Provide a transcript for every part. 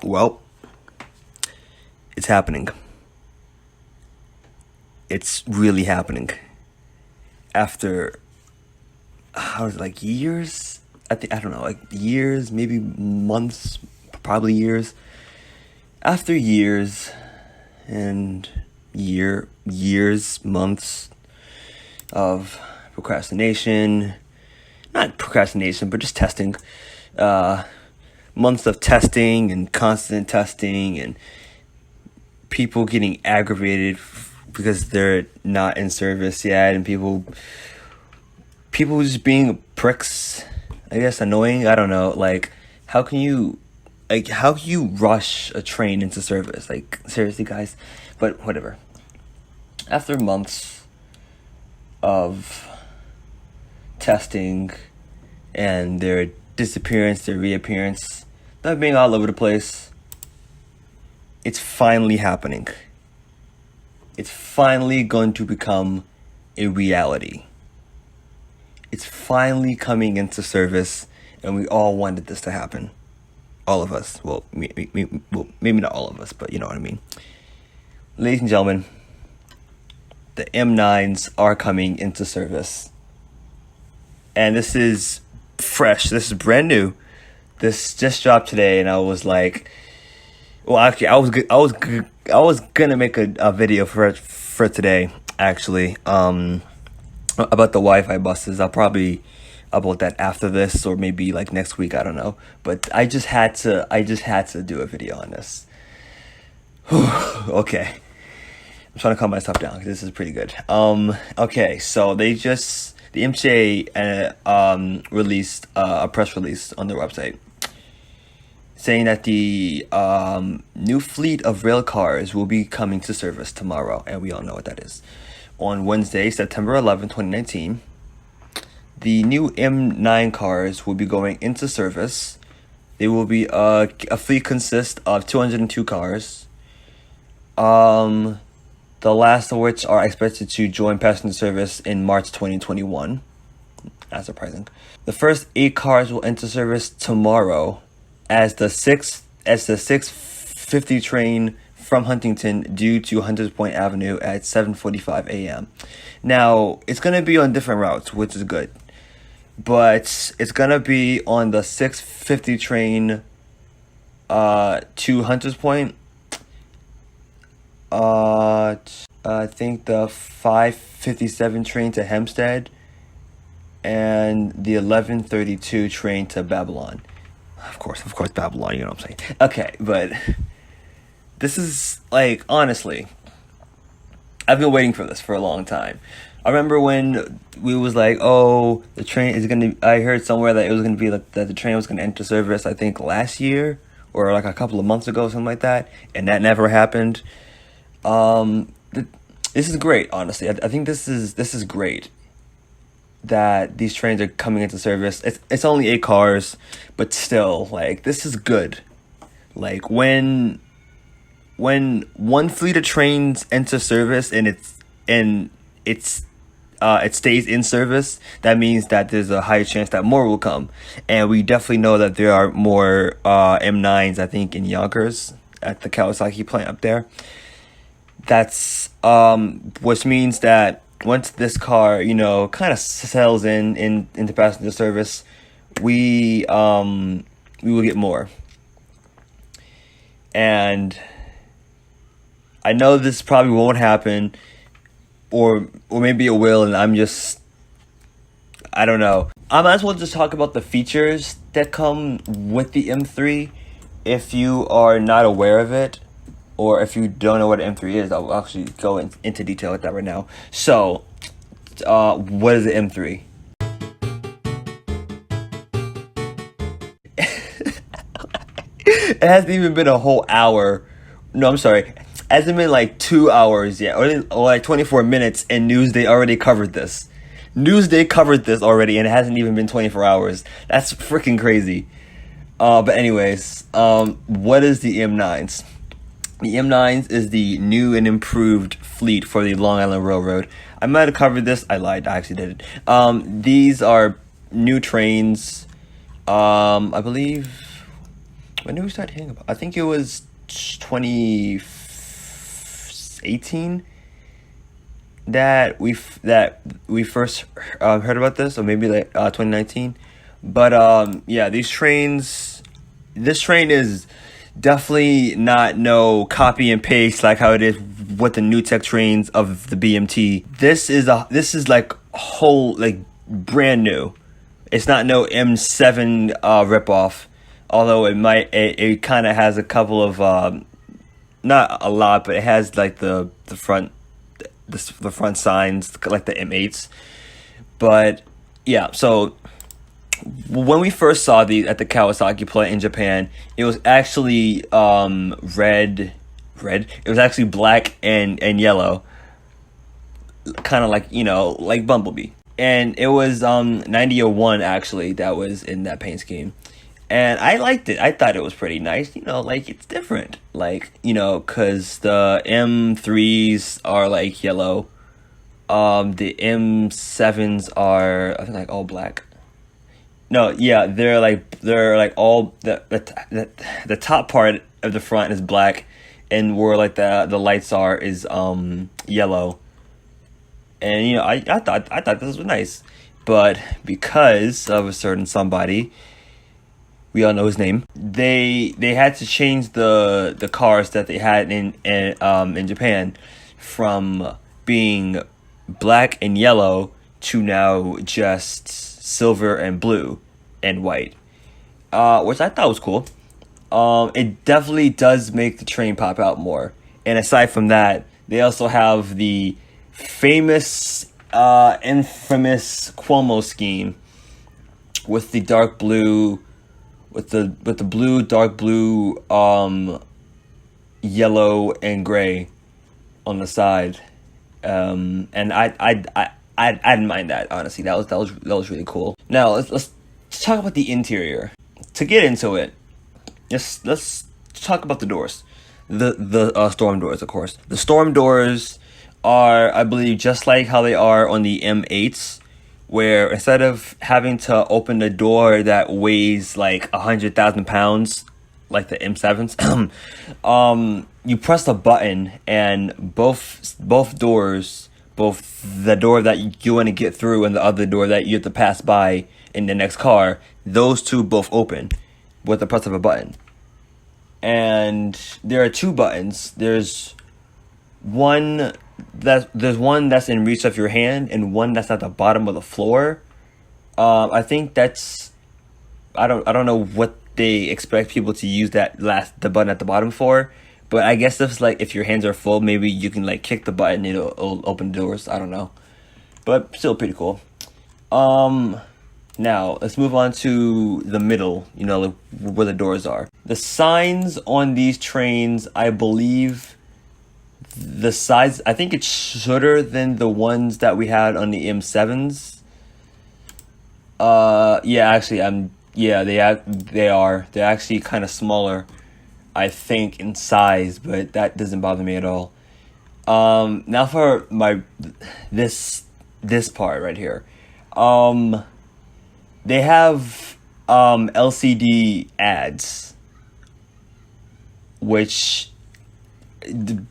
Well, it's happening. It's really happening. After, how is it, like years? I don't know, like years, maybe months, probably years. After years and years, months of procrastination, not procrastination, but just testing, uh, months of testing and constant testing and people getting aggravated because they're not in service yet, and people just being pricks, I guess, annoying. I don't know. How can you how can you rush a train into service? Like, seriously, guys. But whatever. After months of testing and their disappearance, their reappearance, them being all over the place, it's finally happening. It's finally going to become a reality. It's finally coming into service, and we all wanted this to happen. All of us. Well, well, maybe not all of us, but you know what I mean. Ladies and gentlemen, the M9's are coming into service. And this is fresh. This is brand new. This just dropped today, and I was like, well, actually, I was gonna make a video for today, actually, about the Wi-Fi buses. I'll probably upload that after this, or maybe like next week. I don't know, but I just had to do a video on this. Okay, I'm trying to calm myself down because this is pretty good. Okay, so the MTA released a press release on their website saying that the new fleet of rail cars will be coming to service tomorrow, and we all know what that is. On Wednesday, September 11, 2019, the new M9 cars will be going into service. They will be a fleet consists of 202 cars. The last of which are expected to join passenger service in March 2021. Not surprising. The first 8 cars will enter service tomorrow as the 650 train from Huntington due to Hunters Point Avenue at 7:45 a.m. Now, it's going to be on different routes, which is good. But it's going to be on the 650 train to Hunters Point. I think the 557 train to Hempstead and the 1132 train to Babylon. Of course, Babylon, you know what I'm saying. Okay, but this is, like, honestly, I've been waiting for this for a long time. I remember when we was like, oh, the train is going to, I heard somewhere that it was going to be like, that the train was going to enter service, I think last year or like a couple of months ago, something like that. And that never happened. This is great, honestly. I think this is great that these trains are coming into service. It's only 8 cars, but still, like, this is good. Like, when one fleet of trains enter service and it stays in service, that means that there's a higher chance that more will come. And we definitely know that there are more M9's, I think, in Yonkers at the Kawasaki plant up there. That's which means that once this car, kind of settles into passenger service, we will get more. And I know this probably won't happen, or maybe it will, and I don't know. I might as well just talk about the features that come with the M3 if you are not aware of it. Or if you don't know what an M3 is, I'll actually go into detail with that right now. So, what is the M3? It hasn't even been a whole hour. No, I'm sorry. It hasn't been like 2 hours yet. Or like 24 minutes, and Newsday already covered this. Newsday covered this already, and it hasn't even been 24 hours. That's freaking crazy. But anyways, what is the M9's? The M9's is the new and improved fleet for the Long Island Railroad. I might have covered this. I lied. I actually did it. These are new trains. I believe. When did we start hearing about? I think it was 2018 that we first heard about this, or maybe like 2019. But yeah, these trains. This train is definitely not no copy and paste like how it is with the new tech trains of the BMT. This is like whole like brand new. It's not no M7 ripoff, although it kind of has a couple of not a lot, but it has like the front the front signs like the M8's. But yeah, so when we first saw these at the Kawasaki plant in Japan, it was actually red. It was actually black and yellow, kind of like like Bumblebee. And it was 9001 actually that was in that paint scheme, and I liked it. I thought it was pretty nice. Like it's different. Like cause the M3s are like yellow. The M7s are I think like all black. No, yeah, they're like all the top part of the front is black, and where like the lights are is yellow. And I thought this was nice, but because of a certain somebody, we all know his name, they had to change the cars that they had in Japan from being black and yellow to now just silver and blue and white, which I thought was cool. It definitely does make the train pop out more. And aside from that, they also have the famous, infamous Cuomo scheme with the dark blue, with the blue, dark blue, yellow and gray on the side, and I didn't mind that, honestly. That was really cool. Now let's talk about the interior. To get into it, let's talk about the doors. The storm doors, of course. The storm doors are, I believe, just like how they are on the M8s, where instead of having to open the door that weighs like 100,000 pounds, like the M7s, you press the button and both doors, both the door that you want to get through and the other door that you have to pass by in the next car, those two both open with the press of a button. And there are two buttons. There's one that's in reach of your hand and one that's at the bottom of the floor. I think that's I don't know what they expect people to use the button at the bottom for. But I guess if your hands are full, maybe you can like kick the button, it'll open the doors. I don't know, but still pretty cool. Now let's move on to the middle. Like where the doors are. The signs on these trains, I believe, the size. I think it's shorter than the ones that we had on the M7s. Yeah, actually, yeah, they are. They're actually kind of smaller, I think, in size, but that doesn't bother me at all. Now for this part right here. They have LCD ads, which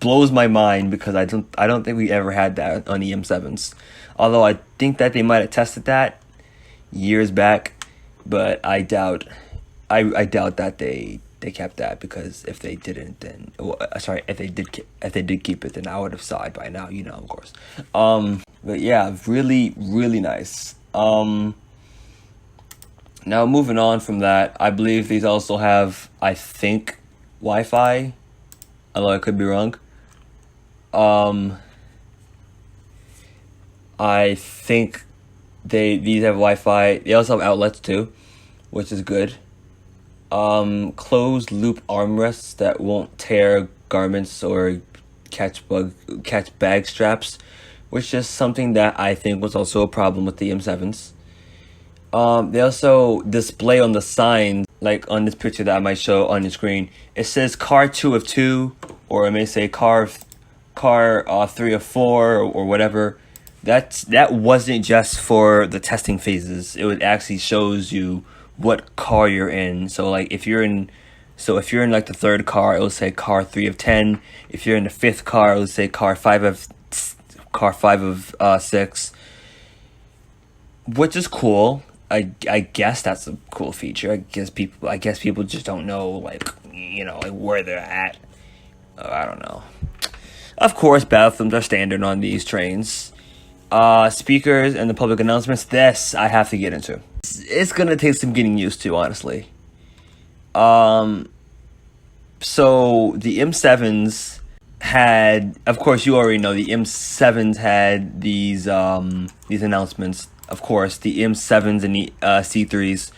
blows my mind because I don't think we ever had that on the M7s. Although I think that they might have tested that years back, but I doubt that they kept that, because if they didn't, then if they did keep it, then I would have saw it by now, of course. But yeah, really, really nice. Now moving on from that, I believe these also have, I think, Wi-Fi, although I could be wrong. I think these have Wi-Fi. They also have outlets too, which is good. Closed loop armrests that won't tear garments or catch bag straps, which is something that I think was also a problem with the M7s. They also display on the sign, like on this picture that I might show on your screen, it says car 2 of 2, or it may say car 3 of 4, or whatever. That wasn't just for the testing phases. It actually shows you what car you're in. So like if you're in So if you're in like the third car, it'll say car 3 of 10. If you're in the fifth car, it'll say car 5 of 6, which is cool. I guess that's a cool feature. I guess people just don't know, like, like where they're at. I don't know. Of course, bathrooms are standard on these trains. Speakers and the public announcements. This I have to get into. It's gonna take some getting used to, honestly. So the M7's had, of course, you already know, the M7's had these announcements. Of course, the M7's and the C3's,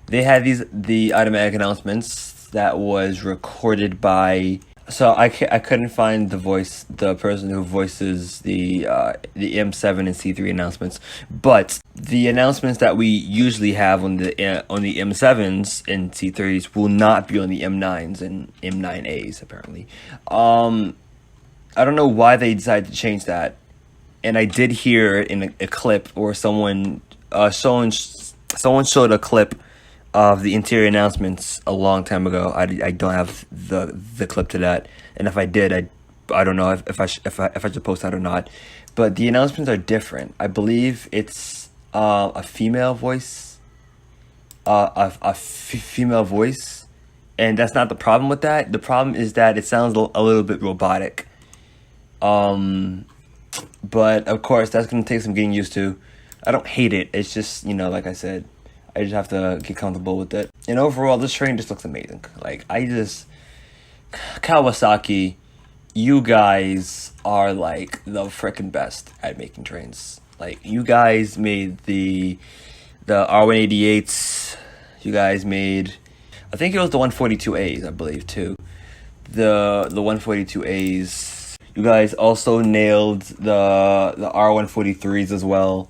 they had the automatic announcements that was recorded by. So I couldn't find the person who voices the M7 and C3 announcements, but the announcements that we usually have on the M7s and C3s will not be on the M9's and M9's apparently. I don't know why they decided to change that, and I did hear in a clip, or someone showed a clip of the interior announcements a long time ago. I don't have the clip to that, and if I did, I don't know if I should post that or not. But the announcements are different. I believe it's a female voice, female voice, and that's not the problem with that. The problem is that it sounds a little bit robotic. But of course, that's gonna take some getting used to. I don't hate it. It's just, like I said, I just have to get comfortable with it. And overall, this train just looks amazing. Like, Kawasaki, you guys are like the freaking best at making trains. Like, you guys made the R188s. You guys made, I think it was the 142As, I believe, too. The 142As. You guys also nailed the R143s as well.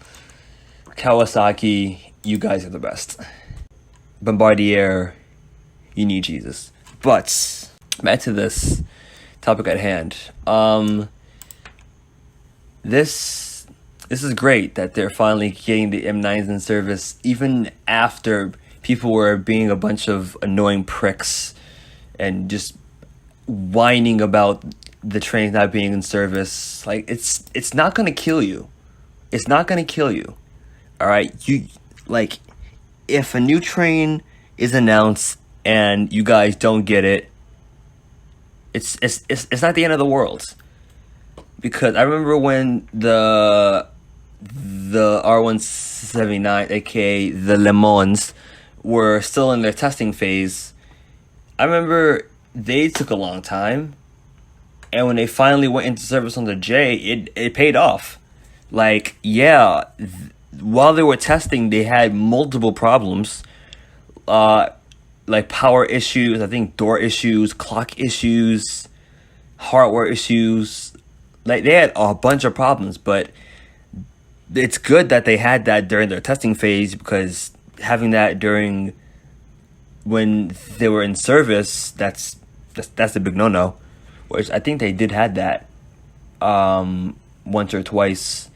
Kawasaki, you guys are the best. Bombardier, you need Jesus. But back to this topic at hand. This is great that they're finally getting the M9's in service, even after people were being a bunch of annoying pricks and just whining about the trains not being in service. Like, it's not gonna kill you. It's not gonna kill you. All right, if a new train is announced and you guys don't get it, it's not the end of the world. Because I remember when the R179, aka the Le Mans, were still in their testing phase. I remember they took a long time, and when they finally went into service on the J, it paid off. Like, yeah. While they were testing, they had multiple problems, like power issues, I think door issues, clock issues, hardware issues. Like, they had a bunch of problems, but it's good that they had that during their testing phase, because having that during when they were in service, that's a big no-no. Which I think they did had that once or twice,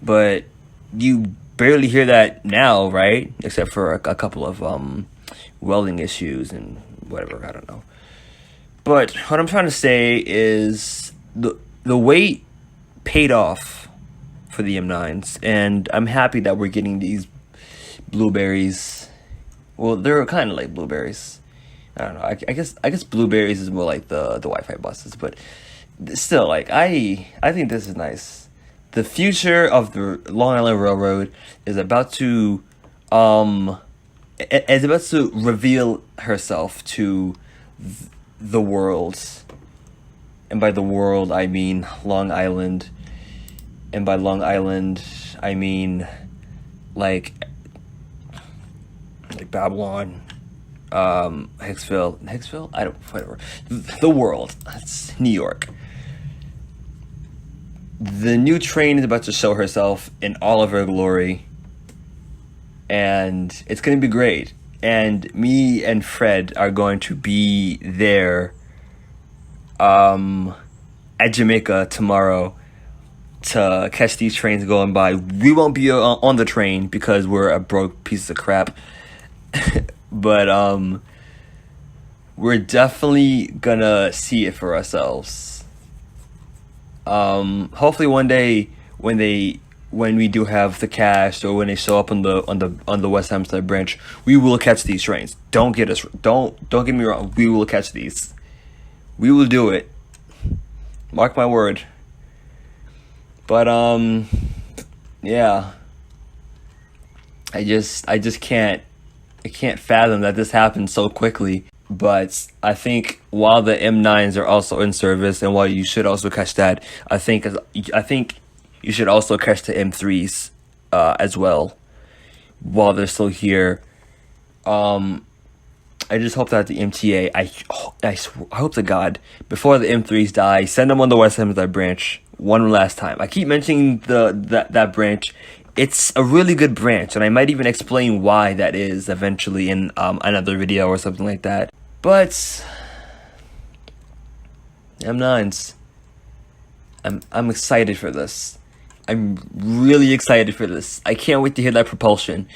but you barely hear that now, right? Except for a couple of welding issues and whatever, I don't know. But what I'm trying to say is the wait paid off for the M9's, and I'm happy that we're getting these blueberries. Well, they're kind of like blueberries. I don't know. I guess blueberries is more like the Wi-Fi buses, but still, like, I think this is nice. The future of the Long Island Railroad is about to reveal herself to the world, and by the world I mean Long Island, and by Long Island I mean like Babylon, Hicksville, I don't, whatever, the world. That's New York. The new train is about to show herself in all of her glory, and it's going to be great. And me and Fred are going to be there at Jamaica tomorrow to catch these trains going by. We won't be on the train because we're a broke piece of crap. But we're definitely gonna see it for ourselves. Hopefully one day when we do have the cash, or when they show up on the West Hampstead branch, we will catch these trains. Don't get me wrong. We will catch these. We will do it. Mark my word. But yeah. I can't fathom that this happened so quickly. But I think while the M9's are also in service, and while you should also catch that, I think you should also catch the M3's as well while they're still here. I just hope that the MTA, I hope to God, before the M3's die, send them on the West Hampstead branch one last time. I keep mentioning that branch. It's a really good branch, and I might even explain why that is eventually in another video or something like that. But M9's, I'm excited for this. I'm really excited for this. I can't wait to hear that propulsion,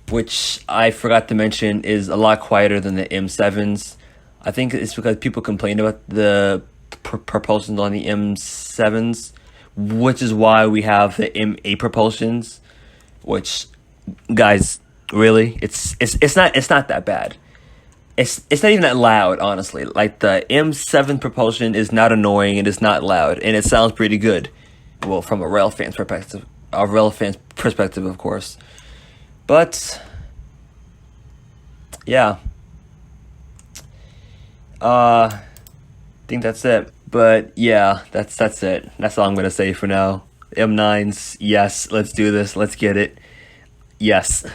which I forgot to mention is a lot quieter than the M7's. I think it's because people complain about the propulsions on the M7's, which is why we have the M8 propulsions. Which, guys, really, it's not that bad. It's not even that loud, honestly. Like, the M7 propulsion is not annoying, and it's not loud, and it sounds pretty good. Well, from a rail fan's perspective, of course. But yeah, I think that's it. But yeah, that's it. That's all I'm gonna say for now. M9's, yes, let's do this. Let's get it. Yes.